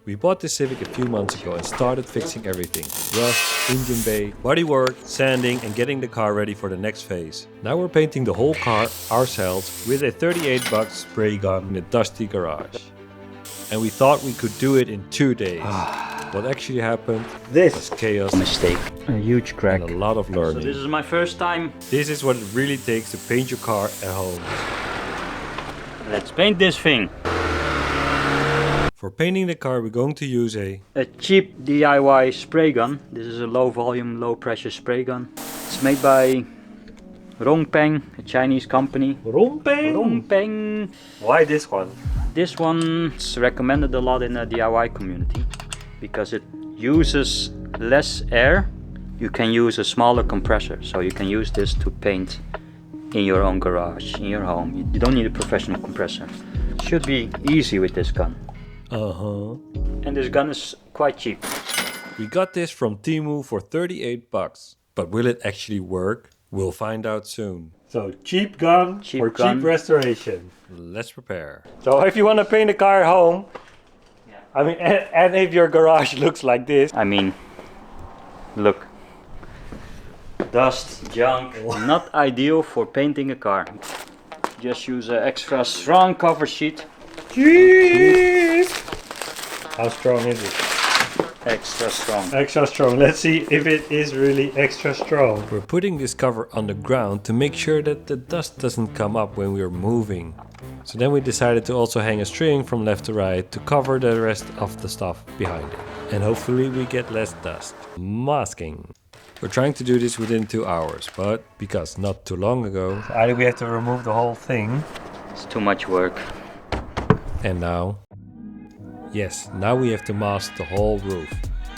We bought this Civic a few months ago and started fixing everything. Rust, engine bay, bodywork, sanding and getting the car ready for the next phase. Now we're painting the whole car ourselves with a 38 bucks spray gun in a dusty garage. And we thought we could do it in 2 days. What actually happened? This was chaos, mistake, a huge crack, and a lot of learning. So this is my first time. This is what it really takes to paint your car at home. Let's paint this thing. For painting the car we're going to use a cheap DIY spray gun. This is a low volume, low pressure spray gun. It's made by RongPeng, a Chinese company. RongPeng? RongPeng. Why this one? This one's recommended a lot in the DIY community because it uses less air. You can use a smaller compressor, so you can use this to paint in your own garage, in your home. You don't need a professional compressor. Should be easy with this gun. And this gun is quite cheap. We got this from Temu for 38 bucks. But will it actually work? We'll find out soon. So cheap gun for cheap restoration. Let's prepare. So if you want to paint a car at home, I mean, and if your garage looks like this. I mean, look. Dust, junk, not ideal for painting a car. Just use an extra strong cover sheet. Jeez! How strong is it? Extra strong. Extra strong. Let's see if it is really extra strong. We're putting this cover on the ground to make sure that the dust doesn't come up when we're moving. So then we decided to also hang a string from left to right to cover the rest of the stuff behind it. And hopefully we get less dust. Masking. We're trying to do this within 2 hours, but because not too long ago, either we have to remove the whole thing. It's too much work. And now, yes, now we have to mask the whole roof.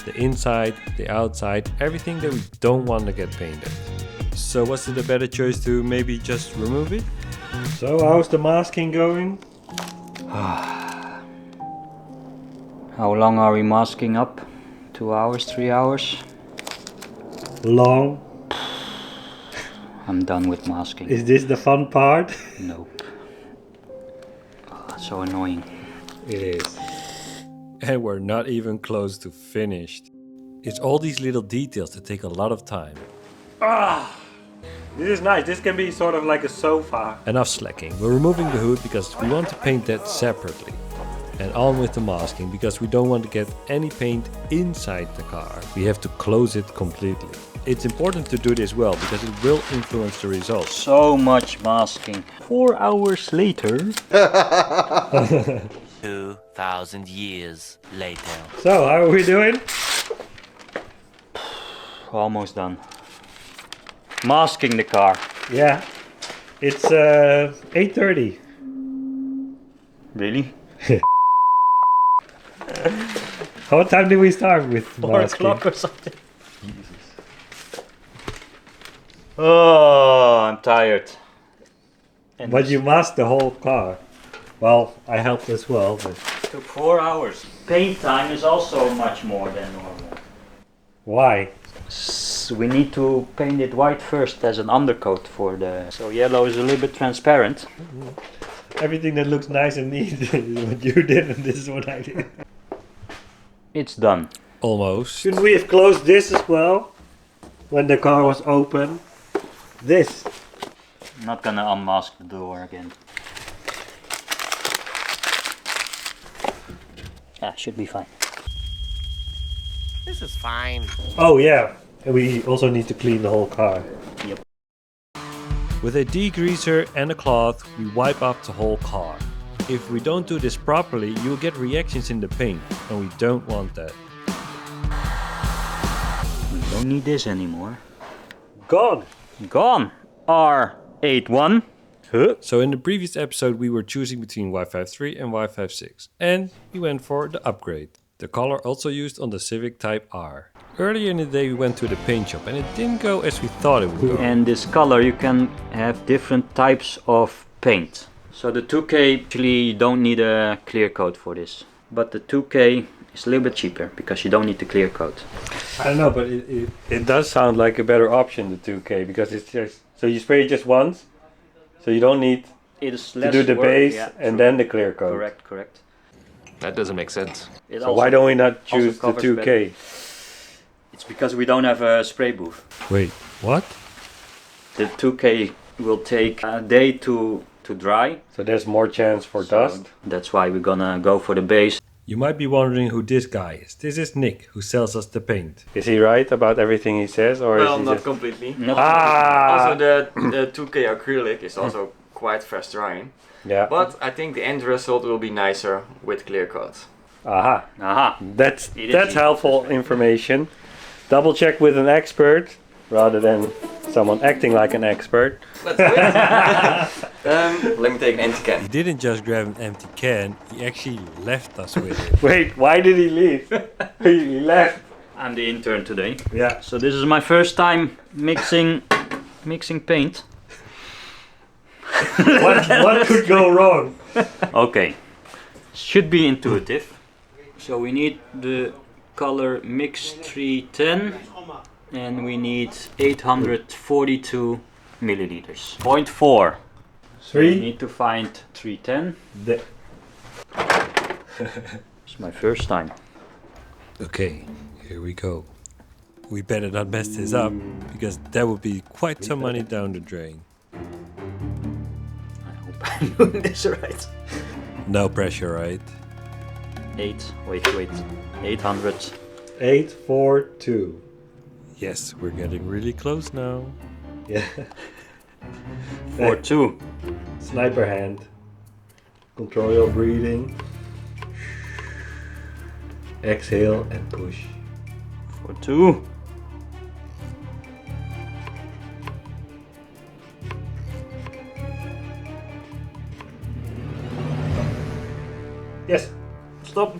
The inside, the outside, everything that we don't want to get painted. So was it a better choice to maybe just remove it? So how's the masking going? How long are we masking up? 2 hours, 3 hours? Long. I'm done with masking. Is this the fun part? Nope. So annoying. It is. And we're not even close to finished. It's all these little details that take a lot of time. This is nice. This can be sort of like a sofa. Enough slacking. We're removing the hood because we want to paint that separately. And on with the masking because we don't want to get any paint inside the car. We have to close it completely. It's important to do this well because it will influence the results. So much masking. 4 hours later. 2,000 years later. So, how are we doing? Almost done. Masking the car. Yeah. It's 8:30. Really? What time did we start with 4 o'clock or something. Oh, I'm tired. And But you masked the whole car. Well, I helped as well, but... it took 4 hours. Paint time is also much more than normal. Why? We need to paint it white first as an undercoat for the... So yellow is a little bit transparent. Everything that looks nice and neat is what you did and this is what I did. It's done. Almost. Shouldn't we have closed this as well? When the car was open? This. I'm not gonna unmask the door again. Should be fine. This is fine. Oh yeah, and we also need to clean the whole car. Yep. With a degreaser and a cloth, we wipe up the whole car. If we don't do this properly, you'll get reactions in the paint, and we don't want that. We don't need this anymore. Gone! Gone! R81. Huh? So in the previous episode we were choosing between Y53 and Y56, and we went for the upgrade. The color also used on the Civic Type R. Earlier in the day we went to the paint shop and it didn't go as we thought it would go. And this color you can have different types of paint. So the 2K, actually you don't need a clear coat for this. But the 2K is a little bit cheaper because you don't need the clear coat. I don't know, but it does sound like a better option, the 2K, because it's just... So you spray it just once, so you don't need It is to less do the work, base yeah, and true. then the clear coat. Correct. That doesn't make sense. It So why don't we not also choose the covers 2K? better. It's because we don't have a spray booth. Wait, what? The 2K will take a day to dry. So there's more chance for So dust? that's why we're gonna go for the base. You might be wondering who this guy is. This is Nick, who sells us the paint. Is he right about everything he says, or Well, is he not just... completely. Ah! Also, the 2K acrylic is also quite fast drying. Yeah. But I think the end result will be nicer with clear coat. Aha. Aha. That's It is helpful information. Double check with an expert rather than someone acting like an expert. Let's do it. Let me take an empty can. He didn't just grab an empty can, he actually left us with it. Wait, why did he leave? He left. I'm the intern today. Yeah. So this is my first time mixing paint. What could go wrong? Okay. Should be intuitive. So we need the color mix 310 and we need 842 milliliters. 0.4. So we 3. need to find 310. The- It's my first time. Okay, here we go. We better not mess this up, because that would be quite some money down the drain. I hope I'm doing this right. No pressure, right? 800. 842. Yes, we're getting really close now. Yeah. 42. Sniper hand. Control your breathing. Exhale and push. 42. Yes. Stop.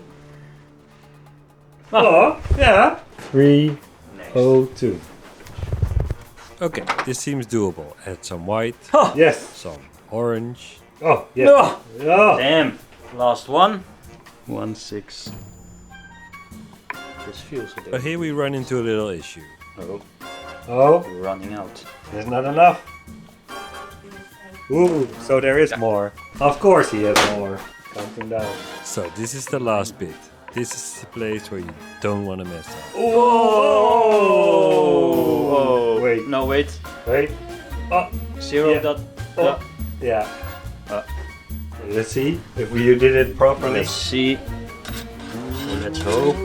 Oh, yeah. 302. Okay, this seems doable. Add some white. Yes. Some orange. Oh, yes. No. Oh. Damn. Last one. 16. This feels a But bit. here we run into a little issue. Oh, Oh, we're running out. there's not enough. Ooh, so there is more. Of course he has more. Counting down. So this is the last bit. This is the place where you don't want to mess up. Oh! Wait, No, wait. wait. Oh, 0. Yeah. Dot. oh, yeah. Let's see if you did it properly. Let's see. So let's hope.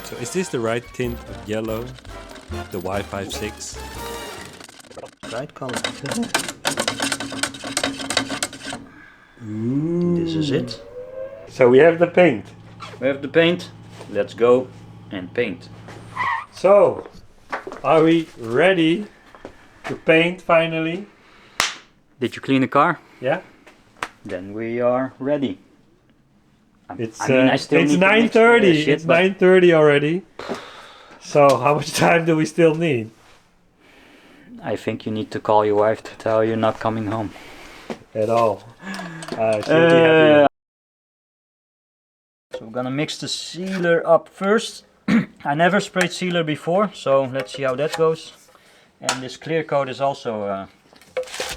So is this the right tint of yellow? The Y56? Right color. This is it. So we have the paint. We have the paint. Let's go and paint. So, are we ready to paint finally? Did you clean the car? Yeah? Then we are ready. It's I still it's need to mix 9:30. the shit, It's but- 9:30 already. So how much time do we still need? I think you need to call your wife to tell you're not coming home. At all. She'll be happy. So we're gonna mix the sealer up first. I never sprayed sealer before, so let's see how that goes. And this clear coat is also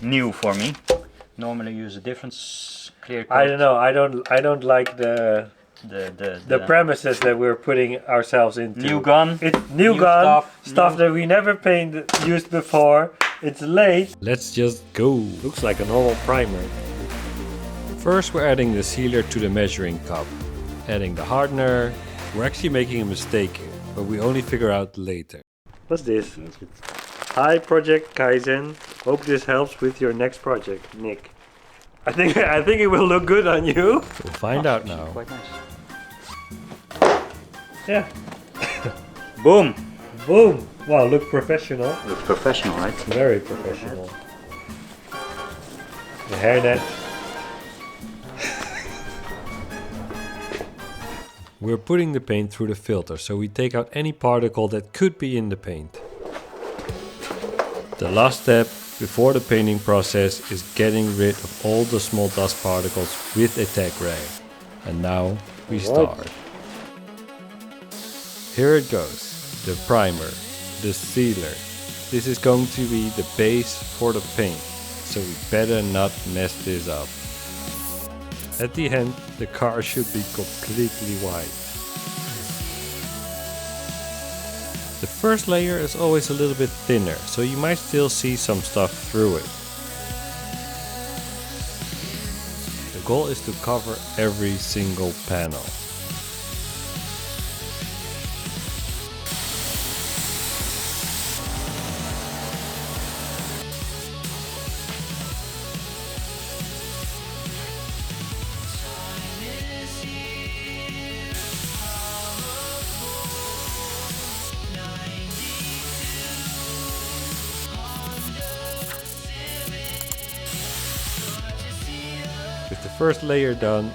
new for me. Normally use a different clear coat. I don't know. I don't like the premises that we're putting ourselves into. new gun. It's new gun stuff new- that we never used before. It's late. Let's just go. Looks like a normal primer. First we're adding the sealer to the measuring cup. Adding the hardener. We're actually making a mistake here, but we only figure out later. What's this? Hi Project Kaizen. Hope this helps with your next project, Nick. I think it will look good on you. We'll find out now. Quite nice. Yeah. Boom. Boom. Wow, look professional. Looks professional, right? Very professional. The hairnet. We're putting the paint through the filter, so we take out any particle that could be in the paint. The last step before the painting process is getting rid of all the small dust particles with a tag rag. And now we start. Here it goes. The primer, the sealer. This is going to be the base for the paint, so we better not mess this up. At the end, the car should be completely white. The first layer is always a little bit thinner, so you might still see some stuff through it. The goal is to cover every single panel. With the first layer done,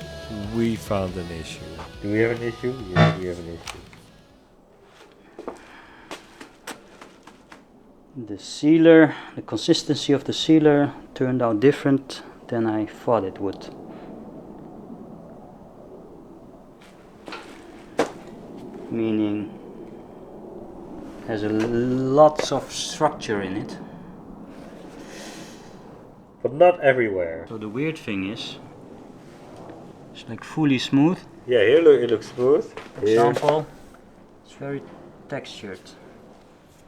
we found an issue. Do we have an issue? Yes, we have an issue. The sealer, the consistency of the sealer turned out different than I thought it would. Meaning, there's lots of structure in it. But not everywhere. So the weird thing is, it's like fully smooth. Yeah, here look, it looks smooth. For example, it's very textured.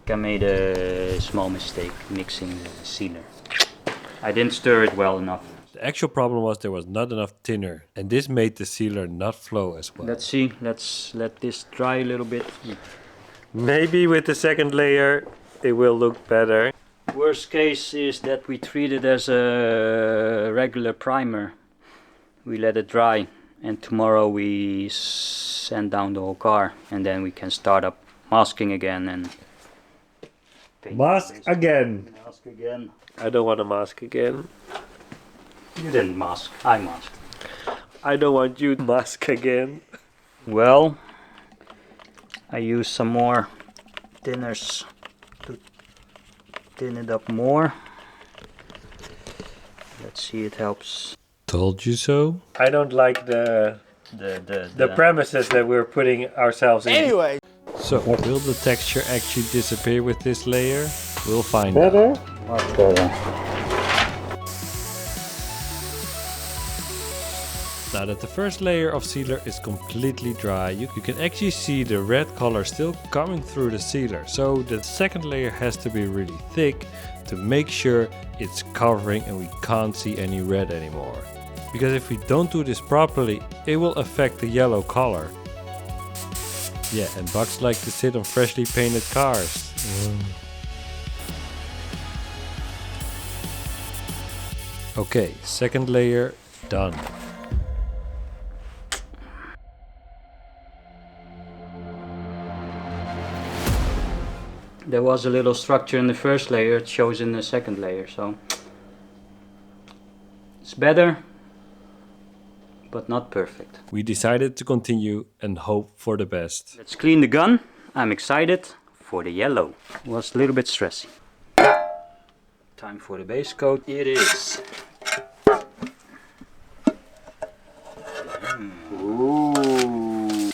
I made a small mistake mixing the sealer. I didn't stir it well enough. The actual problem was there was not enough thinner, and this made the sealer not flow as well. Let's see, let's let this dry a little bit. Maybe with the second layer it will look better. Worst case is that we treat it as a regular primer. We let it dry and tomorrow we sand down the whole car and then we can start up masking again and paint Mask again. Mask again. I don't want to mask again. You didn't mask, I masked. I don't want you to mask again. Well, I use some more thinners to thin it up more. Let's see, it helps. Told you so. I don't like the premises that we're putting ourselves in. Anyway. So, will the texture actually disappear with this layer? We'll find out. Much better. Now that the first layer of sealer is completely dry, you can actually see the red color still coming through the sealer. So the second layer has to be really thick to make sure it's covering and we can't see any red anymore. Because if we don't do this properly, it will affect the yellow color. Yeah, and bugs like to sit on freshly painted cars. Okay, second layer done. There was a little structure in the first layer, it shows in the second layer, so it's better, but not perfect. We decided to continue and hope for the best. Let's clean the gun. I'm excited for the yellow. It was a little bit stressy. Time for the base coat. It is. Ooh.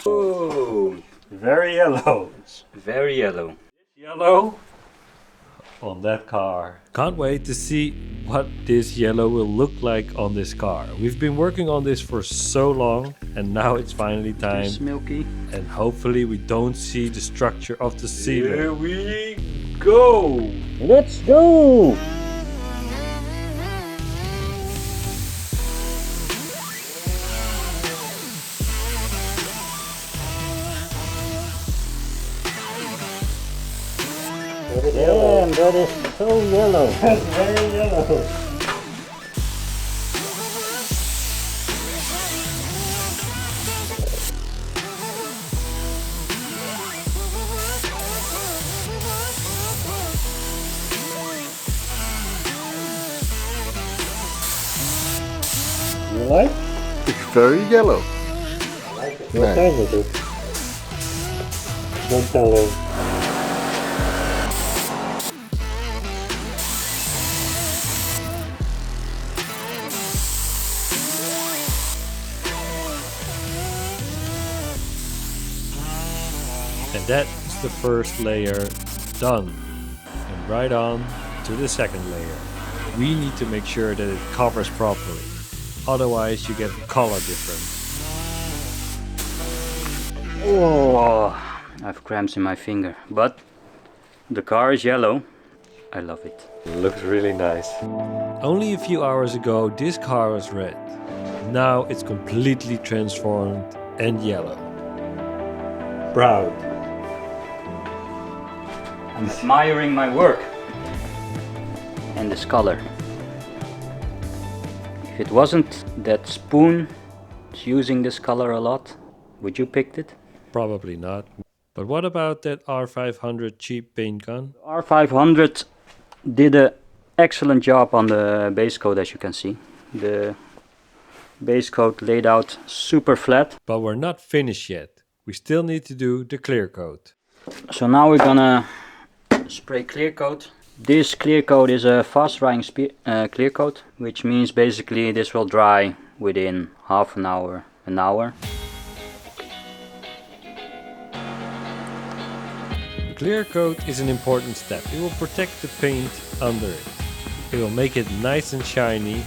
Ooh. Very yellow. Very yellow. Yellow on that car. Can't wait to see what this yellow will look like on this car. We've been working on this for so long and now it's finally time. It's milky. And hopefully we don't see the structure of the sealer. Here we go. Let's go. Damn, that is so yellow. That's very yellow. You like? It's very yellow. I like it. What time is it? Don't tell him. And that is the first layer done. And right on to the second layer. We need to make sure that it covers properly. otherwise you get color difference. Oh, I have cramps in my finger, but the car is yellow. I love it. It looks really nice. Only a few hours ago this car was red. Now it's completely transformed and yellow. Proud. I'm admiring my work and this color. If it wasn't that Spoon is using this color a lot, would you pick it? Probably not. But what about that R500 cheap paint gun? R500 did an excellent job on the base coat, as you can see. The base coat laid out super flat. But we're not finished yet. We still need to do the clear coat. So now we're gonna spray clear coat. This clear coat is a fast drying clear coat, which means basically this will dry within half an hour, an hour. Clear coat is an important step. It will protect the paint under it. It will make it nice and shiny,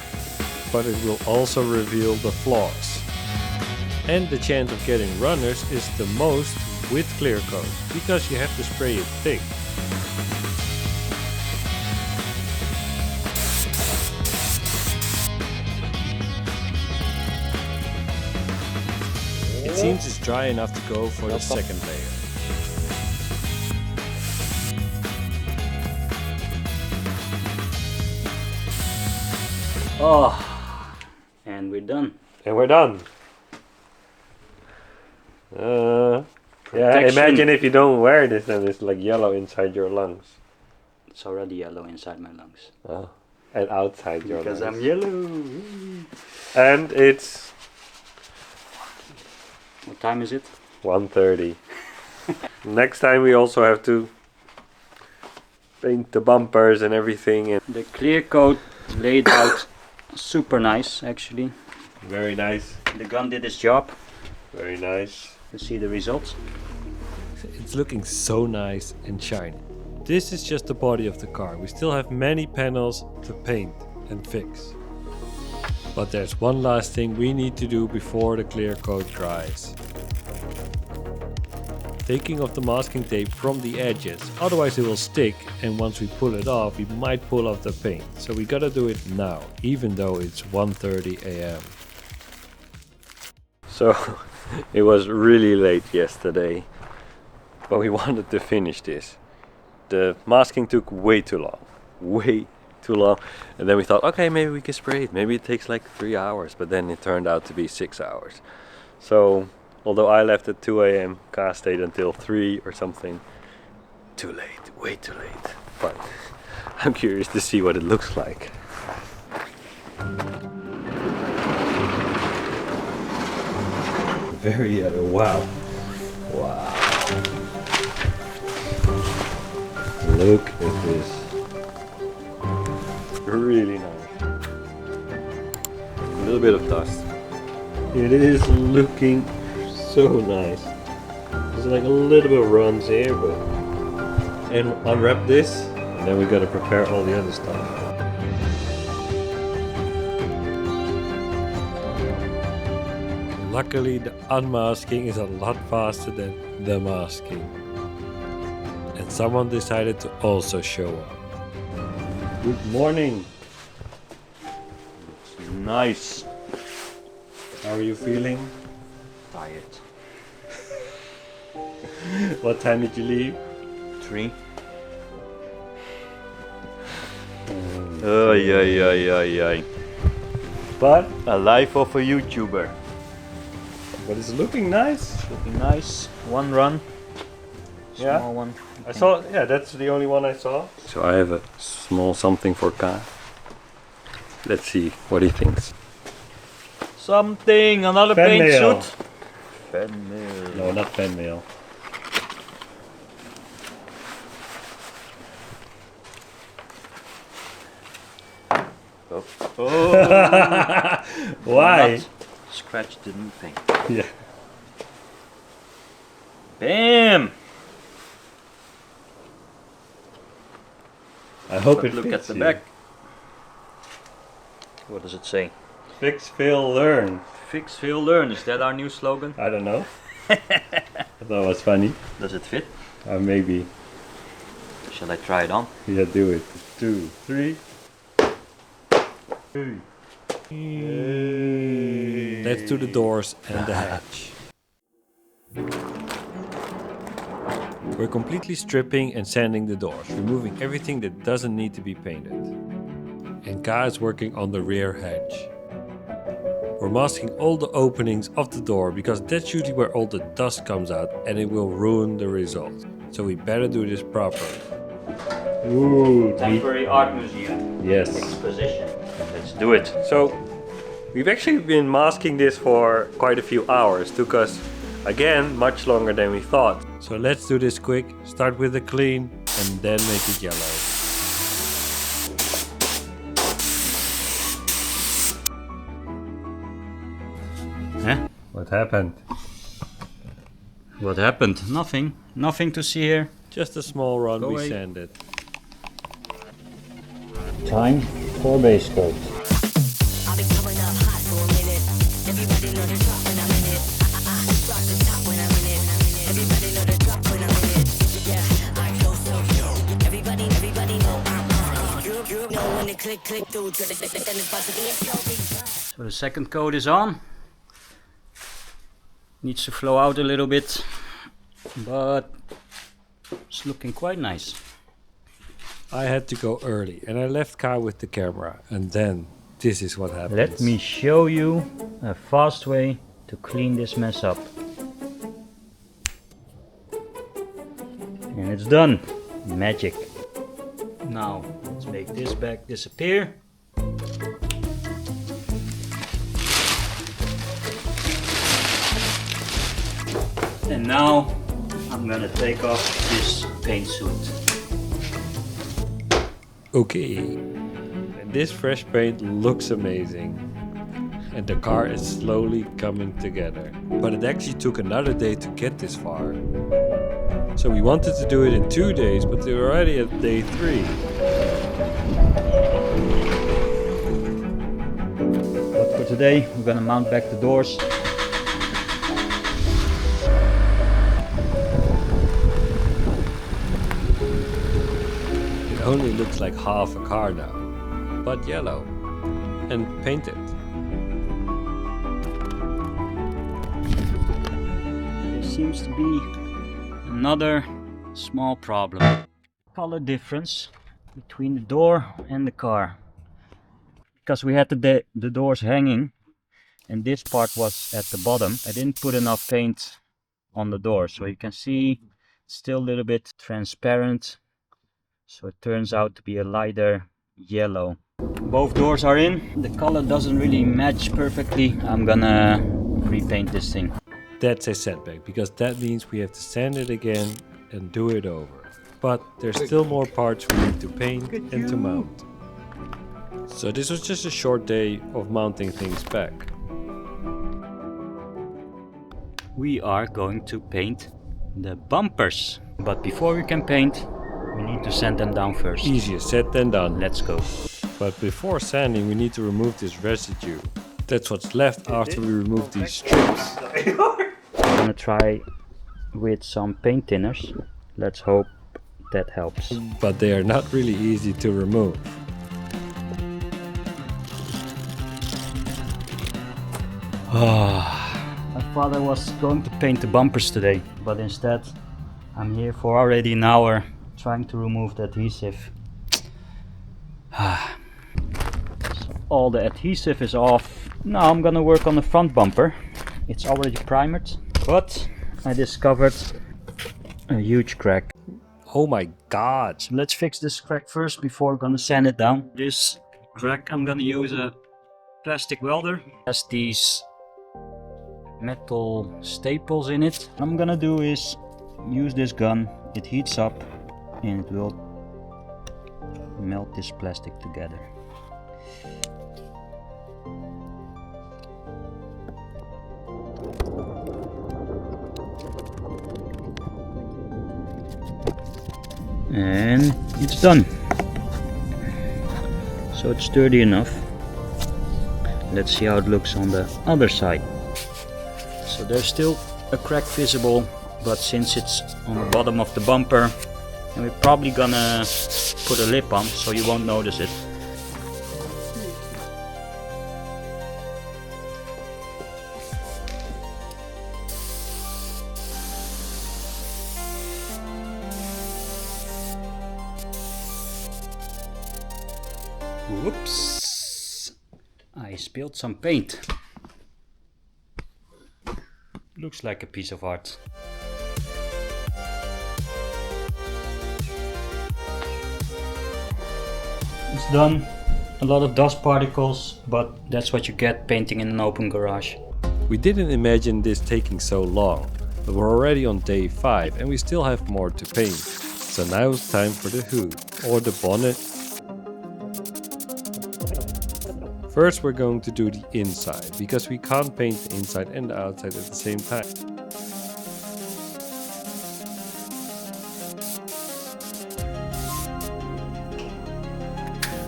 but it will also reveal the flaws. And the chance of getting runners is the most with clear coat, because you have to spray it thick. It seems it's dry enough to go for the second layer. Oh, and we're done. And we're done. Yeah, Protection. imagine if you don't wear this, then it's like yellow inside your lungs. It's already yellow inside my lungs. Oh, and outside your Because lungs. I'm yellow. And it's What time is it? 1:30. Next time we also have to paint the bumpers and everything. And The clear coat laid out super nice, actually. very nice, The gun did its job. very nice. You see the results. It's looking so nice and shiny. This is just the body of the car. We still have many panels to paint and fix. But there's one last thing we need to do before the clear coat dries. Taking off the masking tape from the edges, otherwise it will stick, and once we pull it off we might pull off the paint. So we gotta do it now, even though it's 1:30 AM. So it was really late yesterday, but we wanted to finish this. The masking took way too long, and then we thought, okay, maybe we can spray it, maybe it takes like 3 hours, but then it turned out to be 6 hours. So although I left at 2 AM, Ka stayed until 3 or something. Too late, way too late. But I'm curious to see what it looks like. Very yellow, wow. Wow. Look at this. Really nice. A little bit of dust. It is looking so nice. There's like a little bit of runs here, but and unwrap this, and then we gotta prepare all the other stuff. Luckily, the unmasking is a lot faster than the masking, and someone decided to also show up. Good morning. Looks nice. How are you feeling? Tired. What time did you leave? 3. Ay. But A life of a YouTuber. it's looking nice. Looking nice. One run. Yeah. Small one. I saw. Yeah, that's the only one I saw. So I have a small something for Ka. Let's see what he thinks. Something, another Fan paint mail. suit. Fan mail. No, not fan mail. Why? Scratch the new paint. Yeah. Bam! I hope But it look fits at the you. back. What does it say? Fix, fail, learn. Fix, fail, learn. Is that our new slogan? I don't know. I thought it was funny. Does it fit? Maybe. Shall I try it on? Yeah, do it. 2, 3. Let's do the doors and the hatch. We're completely stripping and sanding the doors, removing everything that doesn't need to be painted. And Ka is working on the rear hatch. We're masking all the openings of the door because that's usually where all the dust comes out and it will ruin the result. So we better do this properly. Ooh, Temporary art museum. Yes. Exposition. Let's do it. So we've actually been masking this for quite a few hours. Took us, again, much longer than we thought. So let's do this quick. Start with the clean and then make it yellow. Huh? What happened? What happened? Nothing. Nothing to see here. Just a small run, Go we away. sanded. Time for base coat. I'll be coming up hot for a minute. Everybody know the drop when I'm in it. Drop the top when I'm in it. Everybody know the drop when I'm in it. Yeah, I flow so yo. Everybody know I'm you know when the click through to the then it's about to be a slow. So the second coat is on. Needs to flow out a little bit, but it's looking quite nice. I had to go early and I left Ka with the camera, and then this is what happens. Let me show you a fast way to clean this mess up. And it's done. Magic. Now let's make this back disappear. And now I'm gonna take off this paint suit. Okay, and this fresh paint looks amazing. And the car is slowly coming together. But it actually took another day to get this far. So we wanted to do it in 2 days, but we're already at day 3. But for today, we're gonna mount back the doors. It only looks like half a car now, but yellow and painted. There seems to be another small problem. Color difference between the door and the car. Because we had the doors hanging and this part was at the bottom, I didn't put enough paint on the door. So you can see it's still a little bit transparent. So it turns out to be a lighter yellow. Both doors are in. The color doesn't really match perfectly. I'm gonna repaint this thing. That's a setback, because that means we have to sand it again and do it over. But there's still more parts we need to paint and to mount. So this was just a short day of mounting things back. We are going to paint the bumpers. But before we can paint, we need to sand them down first. Easier said than done. Let's go. But before sanding, we need to remove this residue. That's what's left after we remove these strips. I'm gonna try with some paint thinners. Let's hope that helps. But they are not really easy to remove. My father was going to paint the bumpers today, but instead I'm here for already an hour trying to remove the adhesive. So all the adhesive is off. Now I'm gonna work on the front bumper. It's already primered, but I discovered a huge crack. Oh my god! So let's fix this crack first before we're gonna sand it down. This crack, I'm gonna use a plastic welder. It has these metal staples in it. What I'm gonna do is use this gun. It heats up and it will melt this plastic together. And it's done. So it's sturdy enough. Let's see how it looks on the other side. So there's still a crack visible, but since it's on the bottom of the bumper, and we're probably gonna put a lip on so you won't notice it. Whoops! I spilled some paint. Looks like a piece of art. It's done. A lot of dust particles, but that's what you get painting in an open garage. We didn't imagine this taking so long, but we're already on day 5 and we still have more to paint. So now it's time for the hood or the bonnet. First we're going to do the inside, because we can't paint the inside and the outside at the same time.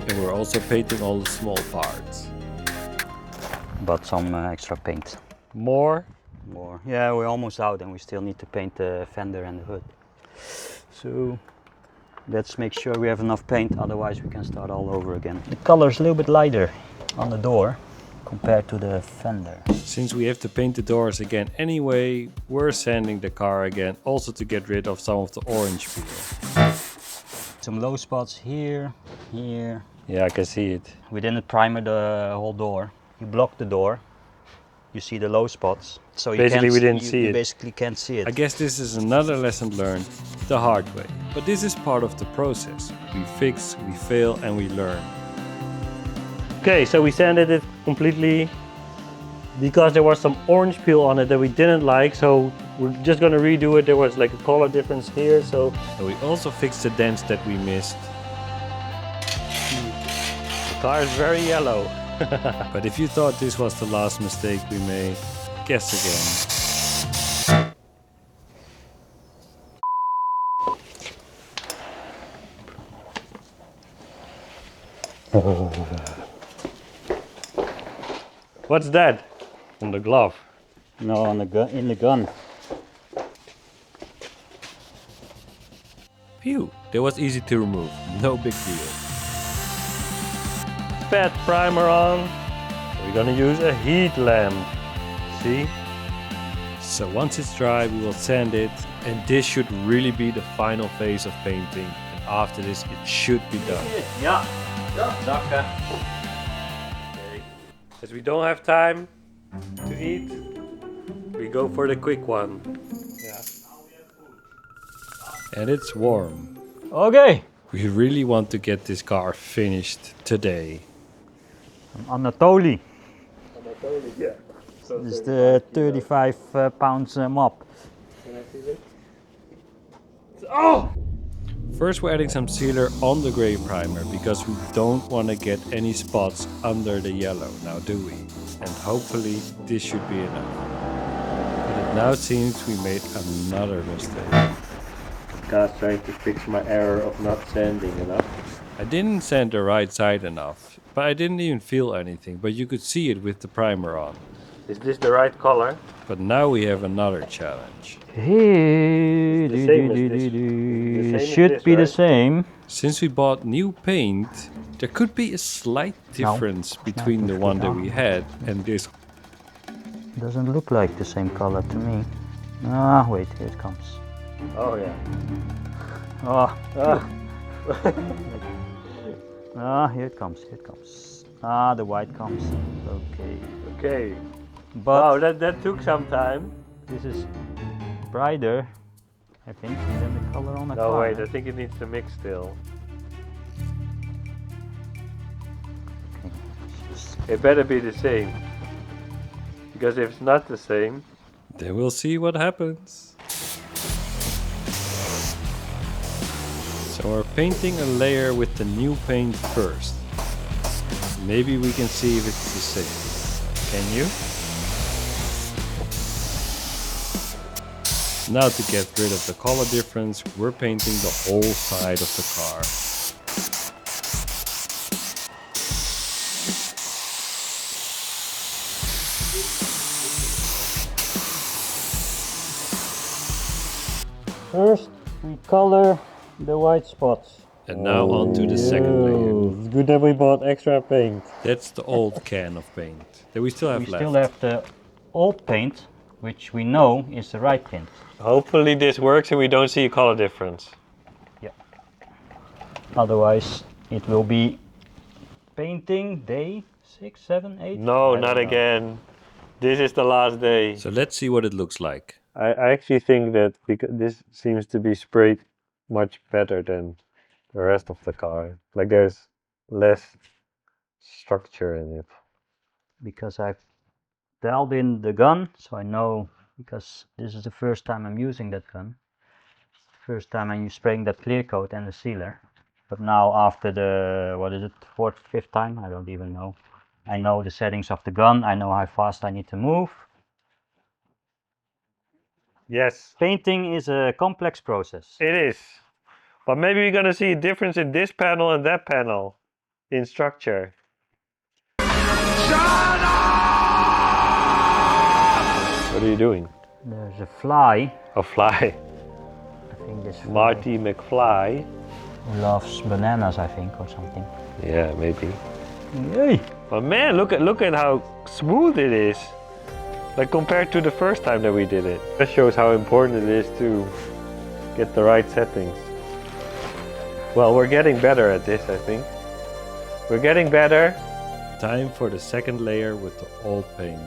And we're also painting all the small parts. Bought some extra paint. More? More. Yeah, we're almost out and we still need to paint the fender and the hood. So let's make sure we have enough paint, otherwise we can start all over again. The color's a little bit lighter on the door compared to the fender. Since we have to paint the doors again anyway, we're sanding the car again, also to get rid of some of the orange peel. Some low spots here, here. Yeah, I can see it. We didn't primer the whole door. You block the door, you see the low spots. So you Basically, can't, we didn't see you it. basically can't see it. I guess this is another lesson learned the hard way. But this is part of the process. We fix, we fail, and we learn. Okay, so we sanded it completely because there was some orange peel on it that we didn't like, so we're just gonna redo it. There was like a color difference here, so... And we also fixed the dents that we missed. The car is very yellow. But if you thought this was the last mistake we made, guess again. What's that? On the glove. No, on the gun, in the gun. Phew, that was easy to remove, no big deal. Fat primer on. We're gonna use a heat lamp. See? So once it's dry, we will sand it, and this should really be the final phase of painting. And after this, it should be done. Yeah. Zakken. As we don't have time to eat, we go for the quick one. Yeah. And it's warm. Okay. We really want to get this car finished today. Anatoly. Anatoly, yeah. So This is the 35 pounds mop. Can I see this? Oh! First we're adding some sealer on the grey primer because we don't want to get any spots under the yellow, now do we? And hopefully this should be enough. But it now seems we made another mistake. God's trying to fix my error of not sanding enough. I didn't sand the right side enough, but I didn't even feel anything, but you could see it with the primer on. Is this the right color? But now we have another challenge. Hey, should be the same. Since we bought new paint, there could be a slight difference between the one that we had and this. Doesn't look like the same color to me. Ah, wait, here it comes. Oh yeah. Here it comes, here it comes. Ah, the white comes. Okay. Okay. But Wow, that took some time. this is brighter, I think, than the color on the car. No, wait, I think it needs to mix still. It better be the same. Because if it's not the same, then we'll see what happens. So we're painting a layer with the new paint first. Maybe we can see if it's the same. Can you? Now to get rid of the color difference, we're painting the whole side of the car. First, we color the white spots. And now on to the second layer. It's good that we bought extra paint. That's the old can of paint that we still have We left. still have the old paint, which we know is the right paint. Hopefully this works and we don't see a color difference. Yeah. Otherwise, it will be painting day 6, 7, 8. No, I don't not know. again. This is the last day. So let's see what it looks like. I actually think that because this seems to be sprayed much better than the rest of the car. Like there's less structure in it. Because I've dialed in the gun, so I know, because this is the first time I'm using that gun. First time I'm spraying that clear coat and the sealer. But now after the, what is it, 4th, 5th time, I don't even know. I know the settings of the gun, I know how fast I need to move. Yes, Painting is a complex process. it is. But maybe we're gonna see a difference in this panel and that panel in structure. What are you doing? There's a fly. A fly. I think this fly Marty McFly. loves bananas, I think, or something. Yeah, maybe. Yay! But man, look at how smooth it is. Like compared to the first time that we did it. That shows how important it is to get the right settings. Well, we're getting better at this, I think. We're getting better. Time for the second layer with the old paint.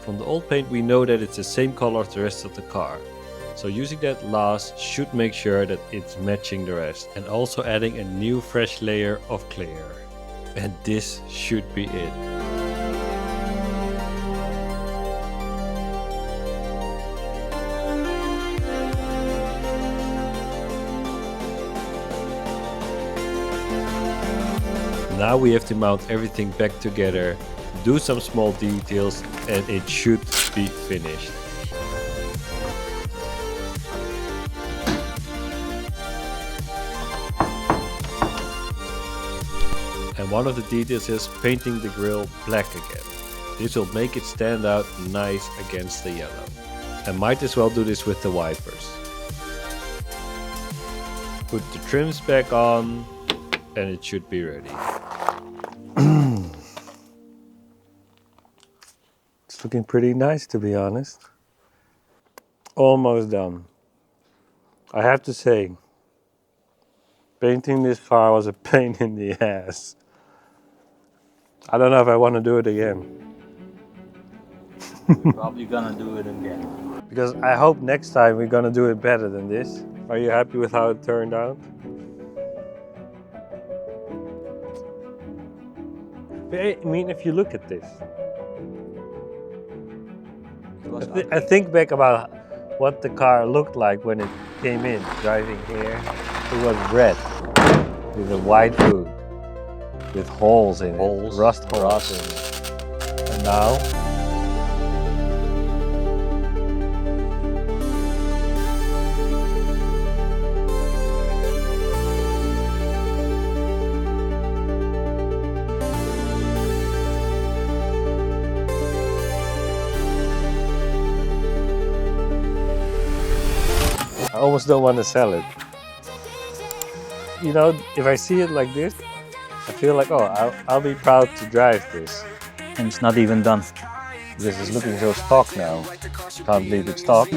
From the old paint we know that it's the same color as the rest of the car. So using that last should make sure that it's matching the rest. And also adding a new fresh layer of clear. And this should be it. Now we have to mount everything back together, do some small details, and it should be finished. And one of the details is painting the grille black again. This will make it stand out nice against the yellow. And might as well do this with the wipers. Put the trims back on and it should be ready. It's looking pretty nice, to be honest. Almost done. I have to say, painting this car was a pain in the ass. I don't know if I want to do it again. Probably gonna do it again. Because I hope next time we're gonna do it better than this. Are you happy with how it turned out? I mean, if you look at this, I think back about what the car looked like when it came in, driving here. It was red, with a white hood, with holes in it, rust holes in it. And now, I almost don't want to sell it. You know, if I see it like this, I feel like, oh, I'll be proud to drive this. And it's not even done. This is looking so stock now. Can't believe it's stock.